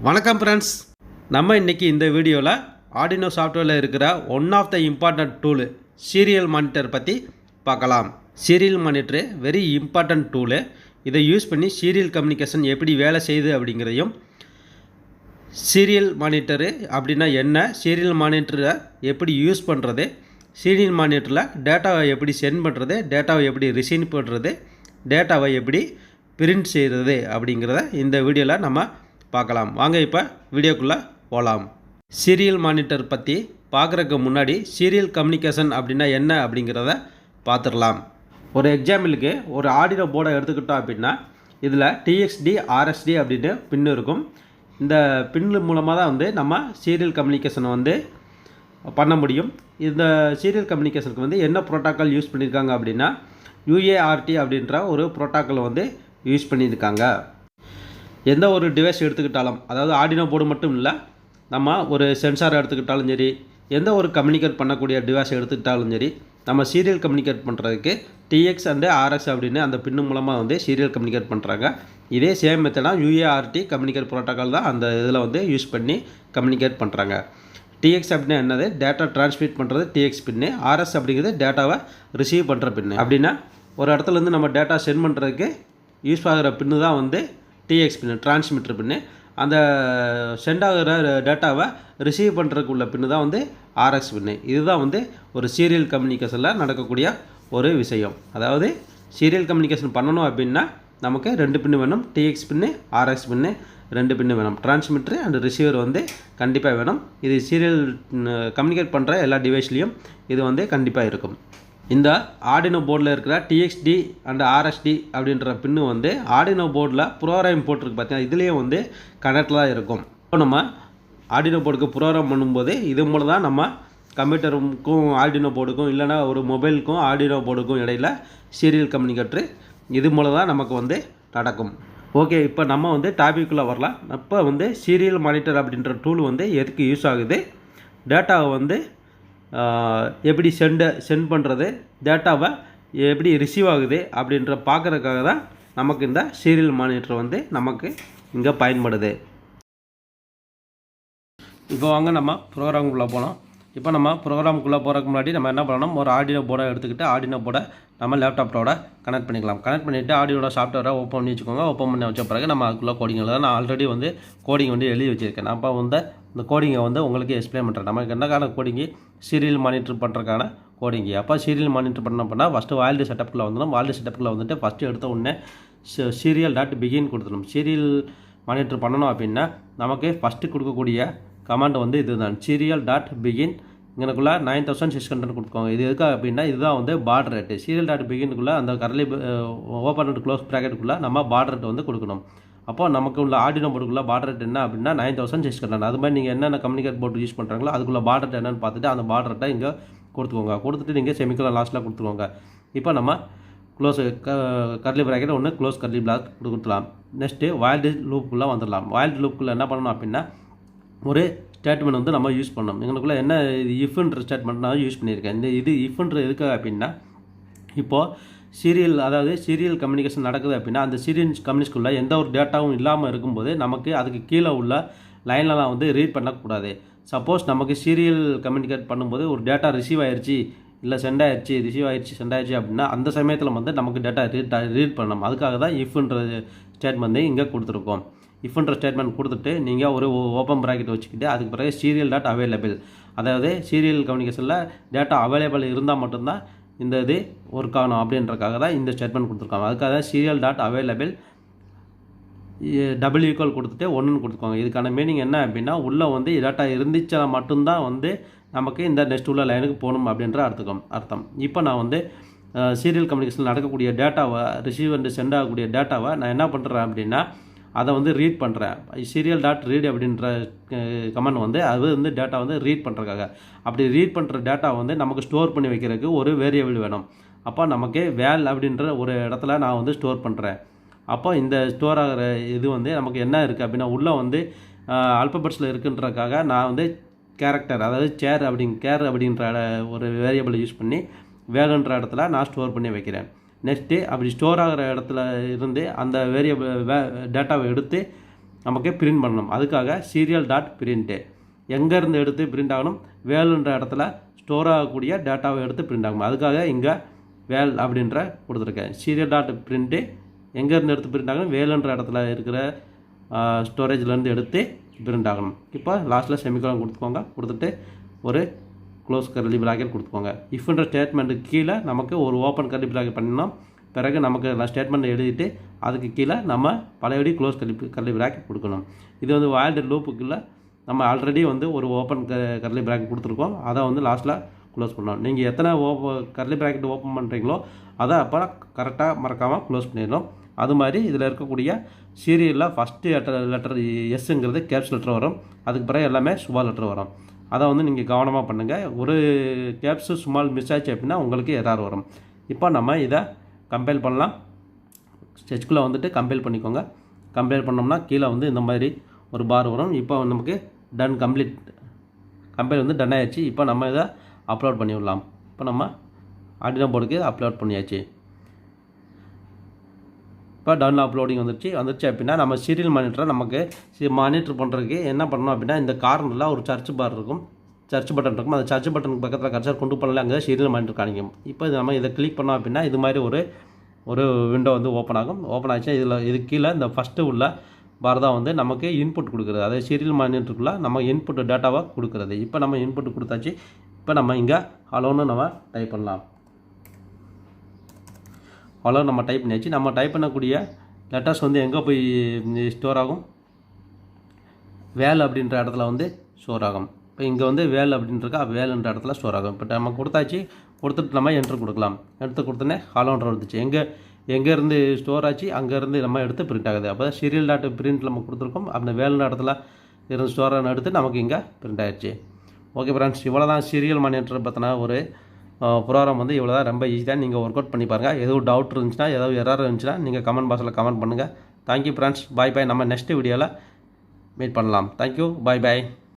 வணக்கம் ஃப்ரெண்ட்ஸ், நம்ம இன்றைக்கி இந்த வீடியோவில் ஆர்டினோ சாஃப்ட்வேரில் இருக்கிற one of the important tool serial monitor பற்றி பார்க்கலாம். Serial monitor very important tool. இதை யூஸ் பண்ணி சீரியல் கம்யூனிகேஷன் எப்படி வேலை செய்யுது அப்படிங்கிறதையும், சீரியல் மானிட்டரு அப்படின்னா என்ன, சீரியல் மானிட்டரை எப்படி யூஸ் பண்ணுறது, சீரியல் மானிட்டரில் டேட்டாவை எப்படி சென்ட் பண்ணுறது, டேட்டாவை எப்படி ரிசீவ் பண்ணுறது, டேட்டாவை எப்படி பிரிண்ட் செய்கிறது அப்படிங்கிறத இந்த வீடியோவில் நம்ம பார்க்கலாம். வாங்க இப்போ வீடியோக்குள்ளே போகலாம். சீரியல் மானிட்டர் பற்றி பார்க்குறதுக்கு முன்னாடி சீரியல் கம்யூனிகேஷன் அப்படின்னா என்ன அப்படிங்கிறத பார்த்துடலாம். ஒரு எக்ஸாம்பிளுக்கு ஒரு ஆர்டினோ போர்டை எடுத்துக்கிட்டோம் அப்படின்னா இதில் டிஎக்ஸ்டி ஆர்எஸ்டி அப்படின்னு பின் இருக்கும். இந்த பின்னு மூலமாக தான் நம்ம சீரியல் கம்யூனிகேஷனை பண்ண முடியும். இந்த சீரியல் கம்யூனிகேஷனுக்கு என்ன ப்ரோட்டோக்கால் யூஸ் பண்ணியிருக்காங்க அப்படின்னா யூஏஆர்டி அப்படின்ற ஒரு ப்ரோட்டோக்கால் யூஸ் பண்ணியிருக்காங்க. எந்த ஒரு டிவைஸ் எடுத்துக்கிட்டாலும், அதாவது ஆர்டினோ போர்டு மட்டும் இல்லை, நம்ம ஒரு சென்சார் எடுத்துக்கிட்டாலும் சரி, எந்த ஒரு கம்யூனிகேட் பண்ணக்கூடிய டிவைஸ் எடுத்துக்கிட்டாலும் சரி, நம்ம சீரியல் கம்யூனிகேட் பண்ணுறதுக்கு டிஎக்ஸ் அண்டு ஆர்எக்ஸ் அப்படின்னு அந்த பின்னு மூலமாக சீரியல் கம்யூனிகேட் பண்ணுறாங்க. இதே சேம் மெத்தடாக யூஏஆர்டி கம்யூனிகேட் ப்ரோட்டோக்கால் தான் அந்த இதில் யூஸ் பண்ணி கம்யூனிகேட் பண்ணுறாங்க. டிஎக்ஸ் அப்படின்னா என்னது, டேட்டா டிரான்ஸ்மிட் பண்ணுறது டிஎக்ஸ் பின்னு. ஆர்எஸ் அப்படிங்கிறது டேட்டாவை ரிசீவ் பண்ணுற பின்னு. அப்படின்னா ஒரு இடத்துலேருந்து நம்ம டேட்டா சென்ட் பண்ணுறதுக்கு யூஸ் ஆகிற பின்னு தான் டிஎக்ஸ் பின்னு, டிரான்ஸ்மிட்டர் பின்னு. அந்த சென்ட் ஆகிற டேட்டாவை ரிசீவ் பண்ணுறதுக்கு உள்ள பின்னு தான் ஆர்எக்ஸ் பின்னு. இதுதான் ஒரு சீரியல் கம்யூனிகேஷனில் நடக்கக்கூடிய ஒரு விஷயம். அதாவது சீரியல் கம்யூனிகேஷன் பண்ணணும் அப்படின்னா நமக்கு ரெண்டு பின்னு வேணும், டிஎக்ஸ் பின்னு ஆர்எக்ஸ் பின்னு ரெண்டு பின்னு வேணும். டிரான்ஸ்மிட்டர் அண்ட் ரிசீவர் கண்டிப்பாக வேணும். இது சீரியல் கம்யூனிகேட் பண்ணுற எல்லா டிவைஸ்லேயும் இது கண்டிப்பாக இருக்கும். இந்த ஆர்டினோ போர்டில் இருக்கிற டிஎக்ஸ்டி அண்ட் ஆர்எஸ்டி அப்படின்ற பின்னு ஆர்டினோ போர்டில் ப்ரோக்ராம் போட்டிருக்கு பார்த்தீங்கன்னா, இதுலேயே கனெக்டில் தான் இருக்கும். இப்போ நம்ம ஆர்டினோ போர்டுக்கு ப்ரோக்ராம் பண்ணும்போது இது மூலம் தான் நம்ம கம்ப்யூட்டருக்கும் ஆர்டினோ போர்டுக்கும், இல்லைனா ஒரு மொபைலுக்கும் ஆர்டினோ போர்டுக்கும் இடையில் சீரியல் கம்யூனிகேட்டர் இது மூலம் தான் நமக்கு நடக்கும். ஓகே, இப்போ நம்ம டாபிக்குள்ளே வரலாம். இப்போ சீரியல் மானிட்டர் அப்படின்ற டூல் எதுக்கு யூஸ் ஆகுது, டேட்டாவை எப்படி சென்ட் பண்ணுறது, டேட்டாவை எப்படி ரிசீவ் ஆகுது அப்படின்ற பார்க்குறதுக்காக தான் நமக்கு இந்த சீரியல் மானிட்டர் நமக்கு இங்கே பயன்படுது. இப்போ வாங்க நம்ம ப்ரோக்ராமுக்குள்ளே போகலாம். இப்போ நம்ம ப்ரோக்ராமுக்குள்ளே போகிறதுக்கு முன்னாடி நம்ம என்ன பண்ணணும், ஒரு ஆர்டினோ போர்டை எடுத்துக்கிட்டு ஆர்டினோ போர்டை நம்ம லேப்டாப்போட கனெக்ட் பண்ணிக்கலாம். கனெக்ட் பண்ணிவிட்டு ஆர்டினோட சாஃப்ட்வேரை ஓப்பன் பண்ணி வச்சுக்கோங்க. ஓப்பன் பண்ணி வச்ச பிறகு நம்ம அதுக்குள்ளே கோடிங்கில் தான் நான் ஆல்ரெடி கோடிங் எழுதி வச்சுருக்கேன். நான் அப்போ இந்த கோடிங்கை உங்களுக்கு எக்ஸ்பிளைன் பண்ணுறேன். நமக்கு என்னக்கான கோடிங்கு, சீரியல் மானிட்டர் பண்ணுறதுக்கான கோடிங்கு. அப்போ சீரியல் மானிட்டர் பண்ணால் ஃபஸ்ட்டு வால்டு செட்டப்புக்குள்ளே வந்துடும். வால்டு செட்டப்புக்குள்ளே ஃபஸ்ட்டு எடுத்த உடனே சீரியல் டாட் பிகின் கொடுத்துடும். சீரியல் மானிட்டர் பண்ணணும் அப்படின்னா நமக்கு ஃபஸ்ட்டு கொடுக்கக்கூடிய கமாண்ட் இதுதான், சீரியல் டாட் பிகின். இங்கனக்குள்ளே 9600 கொடுத்துக்கோங்க. இது எதுக்காக அப்படின்னா இதுதான் பார்டர் ரேட்டு. சீரியல் டாட் பிகினுக்குள்ளே அந்த கரலி ஓப்பன் அண்ட் க்ளோஸ் ப்ராக்கெட்டுக்குள்ளே நம்ம பார்டர் ரேட் கொடுக்கணும். அப்போ நமக்கு உள்ள ஆர்டினோ போர்டுக்குள்ள பார்டர் ரேட் என்ன அப்படின்னா 9600. அது மாதிரி நீங்கள் என்னென்ன கம்யூனிகேட் போர்டு யூஸ் பண்ணுறாங்களோ அதுக்குள்ள பார்டர் ரேட் என்னென்னு பார்த்துட்டு அந்த பார்டர் ரேட்டை இங்கே கொடுத்துக்கோங்க. கொடுத்துட்டு நீங்கள் செமிக்கோலன் லாஸ்ட்டில் கொடுத்துக்கோங்க. இப்போ நம்ம க்ளோஸ் கர்லி ப்ராக்கெட் ஒன்று க்ளோஸ் கர்லி பிளாக் கொடுத்துலாம். நெக்ஸ்ட்டு வைல்டு லூப்புக்குள்ளே வந்துடலாம். வைல்டு லூப்புக்குள்ளே என்ன பண்ணணும் அப்படின்னா ஒரு ஸ்டேட்மெண்ட் நம்ம யூஸ் பண்ணணும். எங்களுக்குள்ளே என்ன இஃப்ன்ற ஸ்டேட்மெண்ட் நான் யூஸ் பண்ணியிருக்கேன். இது இஃப்ன்ற எதுக்காக அப்படின்னா இப்போது சீரியல் கம்யூனிகேஷன் நடக்குது அப்படின்னா அந்த சீரியல் கம்யூனிகேஷனுக்குள்ளே எந்த ஒரு டேட்டாவும் இல்லாமல் இருக்கும்போது நமக்கு அதுக்கு கீழே உள்ள லைன்லலாம் ரீட் பண்ணக்கூடாது. சப்போஸ் நமக்கு சீரியல் கம்யூனிகேட் பண்ணும்போது ஒரு டேட்டா ரிசீவ் ஆயிடுச்சு, இல்லை சென்ட் ஆயிடுச்சு, ரிசீவ் ஆயிடுச்சு, சென்ட் ஆயிடுச்சு அப்படின்னா அந்த சமயத்தில் நமக்கு டேட்டா ரீட் பண்ணணும். அதுக்காக தான் இஃப்ன்ற ஸ்டேட்மெண்ட் இங்கே கொடுத்துருக்கோம். இஃப்ன்ற ஸ்டேட்மெண்ட் கொடுத்துட்டு நீங்கள் ஒரு ஓப்பன் ப்ராக்கெட் வச்சுக்கிட்டு அதுக்கு பிறகு சீரியல் டாட் அவைலபிள், அதாவது சீரியல் கம்யூனிகேஷனில் டேட்டா அவைலபிள் இருந்தால் மட்டும்தான் இந்த இது ஒர்க் ஆகணும் அப்படின்றக்காக தான் இந்த ஸ்டேட்மெண்ட் கொடுத்துருக்காங்க. அதுக்காக தான் serial dot available double equal கொடுத்துட்டு 1ன்னு கொடுத்துருக்காங்க. இதுக்கான மீனிங் என்ன அப்படின்னா உள்ளே டேட்டா இருந்துச்சுன்னா மட்டும்தான் நமக்கு இந்த நெக்ஸ்ட் உள்ள லைனுக்கு போகணும் அப்படின்ற அர்த்தம். இப்போ நான் சீரியல் கம்யூனிகேஷன் நடக்கக்கூடிய டேட்டாவை ரிசீவ் அண்ட் சென்ட் ஆகக்கூடிய டேட்டாவை நான் என்ன பண்ணுறேன் அப்படின்னா அதை ரீட் பண்ணுறேன். சீரியல் டாட் ரீட் அப்படின்ற கமெண்ட் அது டேட்டா ரீட் பண்ணுறதுக்காக. அப்படி ரீட் பண்ணுற டேட்டா நமக்கு ஸ்டோர் பண்ணி வைக்கிறதுக்கு ஒரு வேரியபிள் வேணும். அப்போ நமக்கு வேல் அப்படின்ற ஒரு இடத்துல நான் ஸ்டோர் பண்ணுறேன். அப்போ இந்த ஸ்டோர் ஆகிற இது நமக்கு என்ன இருக்குது அப்படின்னா உள்ளே ஆல்பபெட்ஸில் இருக்குன்றதுக்காக நான் கேரக்டர், அதாவது கேர் அப்படின்ற ஒரு வேரியபிளை யூஸ் பண்ணி வேலுன்ற இடத்துல நான் ஸ்டோர் பண்ணி வைக்கிறேன். நெக்ஸ்ட்டு அப்படி ஸ்டோர் ஆகிற இடத்துல இருந்து அந்த வேரியபிள் டேட்டாவை எடுத்து நமக்கு பிரிண்ட் பண்ணணும். அதுக்காக சீரியல் டாட் பிரிண்ட்டு எங்கேருந்து எடுத்து பிரிண்ட் ஆகணும், வேலுன்ற இடத்துல ஸ்டோர் ஆகக்கூடிய டேட்டாவை எடுத்து பிரிண்ட் ஆகணும். அதுக்காக இங்கே வேல் அப்படின்ற கொடுத்துருக்கேன். சீரியல் டாட் பிரிண்ட்டு எங்கேருந்து எடுத்து பிரிண்ட் ஆகணும், வேலுன்ற இடத்துல இருக்கிற ஸ்டோரேஜ்லேருந்து எடுத்து பிரிண்ட் ஆகணும். இப்போ லாஸ்ட்டில் செமிகோலன் கொடுத்துக்கோங்க. கொடுத்துட்டு ஒரு க்ளோஸ் கர்லி பிராக்கெட் கொடுத்துக்கோங்க. இஃப்ன்ற ஸ்டேட்மெண்ட்டுக்கு கீழே நமக்கு ஒரு ஓப்பன் கர்லி பிராக்கெட் பண்ணினோம். பிறகு நமக்கு ஸ்டேட்மெண்ட் எழுதிட்டு அதுக்கு கீழே நம்ம பழையபடி க்ளோஸ் கர்லி பிராக்கெட் கொடுக்கணும். இது வந்து வாய்ல்டு லூப்புக்குள்ளே நம்ம ஆல்ரெடி வந்து ஒரு ஓப்பன் கர்லி பிராக்கெட் கொடுத்துருக்கோம். அதை வந்து லாஸ்ட்டில் க்ளோஸ் பண்ணணும். நீங்கள் எத்தனை கர்லி பிராக்கெட் ஓப்பன் பண்ணுறீங்களோ அதை அப்போ கரெக்டாக மறக்காமல் க்ளோஸ் பண்ணிடணும். அது மாதிரி இதில் இருக்கக்கூடிய சீரியலில் ஃபஸ்ட்டு லெட்டர் எஸ்ஸுங்கிறது கேப்ஸ் லெட்டர் வரும். அதுக்கு பிறகு எல்லாமே ஸ்மால் லெட்டர் வரும். அதை வந்து நீங்கள் கவனமாக பண்ணுங்கள். ஒரு கேப்ஸு ஸ்மால் மிஸ் ஆச்சு அப்படின்னா உங்களுக்கு எரர் வரும். இப்போ நம்ம இதை கம்பைல் பண்ணலாம். ஸ்கெட்ச்குள்ளே வந்துட்டு கம்பைல் பண்ணிக்கோங்க. கம்பைல் பண்ணோம்னா கீழே வந்து இந்த மாதிரி ஒரு பார் வரும். இப்போ நமக்கு டன் கம்ப்ளீட் கம்பைல் வந்து டன் ஆயிடுச்சு. இப்போ நம்ம இதை அப்லோட் பண்ணி விடலாம். இப்போ நம்ம ஆர்டினோ போர்டுக்கு அப்லோட் பண்ணியாச்சு. இப்போ டவுன் அப்லோடிங் வந்துருச்சு அப்படின்னா நம்ம சீரியல் மானிட்டரை நமக்கு மானிட்டர் பண்ணுறதுக்கு என்ன பண்ணணும் அப்படின்னா இந்த கார்னரில் ஒரு சர்ச் பார் இருக்கும், சர்ச் பட்டன் இருக்கும். அந்த சர்ச் பட்டனுக்கு பக்கத்தில் கர்சர் கொண்டு பண்ணல அங்கே சீரியல் மானிட்டர் காணிக்கும். இப்போ நம்ம இதை கிளிக் பண்ணோம் அப்படின்னா இது மாதிரி ஒரு விண்டோ வந்து ஓப்பன் ஆகும். ஓப்பன் ஆச்சுன்னா இது கீழே இந்த ஃபஸ்ட்டு உள்ள பார் தான் வந்து நமக்கு இன்புட் கொடுக்குறது. அதாவது சீரியல் மானிட்டருக்குள்ளே நம்ம இன்புட் டேட்டாவை கொடுக்குறது. இப்போ நம்ம இன்புட் கொடுத்தாச்சு. இப்போ நம்ம இங்கே ஹலோன்னு நம்ம டைப் பண்ணலாம். ஹலோ நம்ம டைப் பண்ணியாச்சு. நம்ம டைப் பண்ணக்கூடிய லெட்டர்ஸ் வந்து எங்கே போய் ஸ்டோர் ஆகும், வேல் அப்படின்ற இடத்துல வந்து ஸ்டோர் ஆகும். இப்போ இங்கே வந்து வேல் அப்படின்றக்கா வேலுன்ற இடத்துல ஸ்டோர் ஆகும். இப்போ நம்ம கொடுத்தாச்சு. கொடுத்துட்டு நம்ம என்ட்ரு கொடுக்கலாம். எடுத்து கொடுத்தோன்னே ஹலோன்ற வந்துச்சு. எங்கேருந்து ஸ்டோர் ஆச்சு அங்கேருந்து நம்ம எடுத்து பிரிண்ட் ஆகுது. அப்போ சீரியல் டாட் பிரிண்ட் நம்ம கொடுத்துருக்கோம். அந்த வேலுன்ற இடத்துல இருந்து ஸ்டோர் எடுத்து நமக்கு இங்கே பிரிண்ட் ஆகிடுச்சு. ஓகே ஃப்ரெண்ட்ஸ், இவ்வளோ தான் சீரியல் மானிட்டர் பற்றின ஒரு ப்ரோக்ராம் வந்து இவ்வளோ தான். ரொம்ப ஈஸி தான். நீங்கள் ஒர்க் அவுட் பண்ணி பாருங்கள். எதுவும் டவுட் இருந்துச்சுன்னா ஏதாவது எரர் இருந்துச்சுன்னா நீங்கள் கமெண்ட் பாக்ஸில் கமெண்ட் பண்ணுங்கள். Thank you friends. Bye bye. நம்ம நெக்ஸ்ட் வீடியோவில் மீட் பண்ணலாம். தேங்க்யூ. பாய் பாய்.